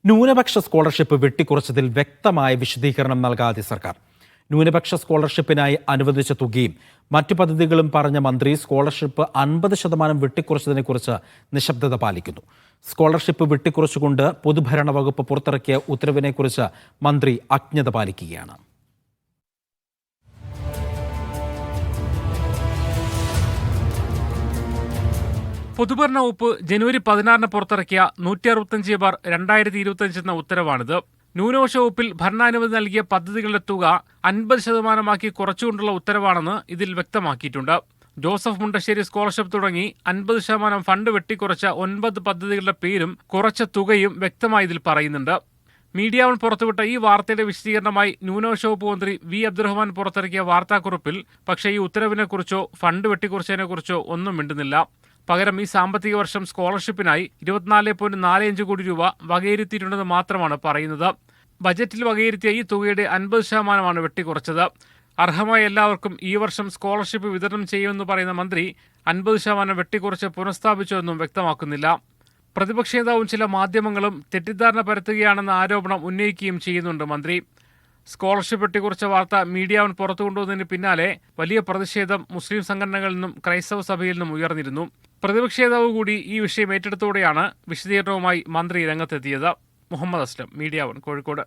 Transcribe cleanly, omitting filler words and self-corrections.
ന്യൂനപക്ഷ സ്കോളർഷിപ്പ് വെട്ടിക്കുറച്ചതിൽ വ്യക്തമായ വിശദീകരണം നൽകാതെ സർക്കാർ. ന്യൂനപക്ഷ സ്കോളർഷിപ്പിനായി അനുവദിച്ച തുകയും മറ്റു പദ്ധതികളും പറഞ്ഞ മന്ത്രി സ്കോളർഷിപ്പ് 50% വെട്ടിക്കുറച്ചതിനെക്കുറിച്ച് നിശബ്ദത പാലിക്കുന്നു. സ്കോളർഷിപ്പ് വെട്ടിക്കുറച്ചുകൊണ്ട് പൊതുഭരണ വകുപ്പ് പുറത്തിറക്കിയ ഉത്തരവിനെക്കുറിച്ച് മന്ത്രി അജ്ഞത പാലിക്കുകയാണ്. പൊതുഭരണ വകുപ്പ് ജനുവരി 16 പുറത്തിറക്കിയ 165/2025 എന്ന ഉത്തരവാണിത്. ന്യൂനപക്ഷ വകുപ്പിൽ ഭരണാനുമതി നൽകിയ പദ്ധതികളുടെ തുക 50% കുറച്ചുകൊണ്ടുള്ള ഉത്തരവാണെന്ന് ഇതിൽ വ്യക്തമാക്കിയിട്ടുണ്ട്. ജോസഫ് മുണ്ടശ്ശേരി സ്കോളർഷിപ്പ് തുടങ്ങി 50% ഫണ്ട് വെട്ടിക്കുറച്ച 9 പദ്ധതികളുടെ പേരും കുറച്ച തുകയും വ്യക്തമായി ഇതിൽ പറയുന്നുണ്ട്. മീഡിയ വൺ പുറത്തുവിട്ട ഈ വാർത്തയുടെ വിശദീകരണമായി ന്യൂനപക്ഷ വകുപ്പ് മന്ത്രി വി അബ്ദുറഹ്മാൻ പുറത്തിറക്കിയ വാർത്താക്കുറിപ്പിൽ പക്ഷേ ഈ ഉത്തരവിനെക്കുറിച്ചോ ഫണ്ട് വെട്ടിക്കുറച്ചതിനെക്കുറിച്ചോ ഒന്നും മിണ്ടുന്നില്ല. പകരം ഈ സാമ്പത്തിക വർഷം സ്കോളർഷിപ്പിനായി 24.45 കോടി രൂപ വകയിരുത്തിയിട്ടുണ്ടെന്ന് മാത്രമാണ് പറയുന്നത്. ബജറ്റിൽ വകയിരുത്തിയ ഈ തുകയുടെ 50% വെട്ടിക്കുറച്ചത്. അർഹമായ എല്ലാവർക്കും ഈ വർഷം സ്കോളർഷിപ്പ് വിതരണം ചെയ്യുമെന്ന് പറയുന്ന മന്ത്രി 50% വെട്ടിക്കുറച്ച് പുനഃസ്ഥാപിച്ചുവെന്നും വ്യക്തമാക്കുന്നില്ല. പ്രതിപക്ഷ നേതാവും ചില മാധ്യമങ്ങളും തെറ്റിദ്ധാരണ പരത്തുകയാണെന്ന ആരോപണം ഉന്നയിക്കുകയും ചെയ്യുന്നുണ്ട് മന്ത്രി. സ്കോളർഷിപ്പ് വെട്ടിക്കുറച്ച വാർത്ത മീഡിയ വൺ പുറത്തുകൊണ്ടുവന്നതിന് പിന്നാലെ വലിയ പ്രതിഷേധം മുസ്ലിം സംഘടനകളിൽ നിന്നും ക്രൈസ്തവ സഭയിൽ നിന്നും ഉയർന്നിരുന്നു. പ്രതിപക്ഷ നേതാവ് കൂടി ഈ വിഷയം ഏറ്റെടുത്തോടെയാണ് വിശദീകരണവുമായി മന്ത്രി രംഗത്തെത്തിയത്. Muhammad Aslam, media one, Kozhikode.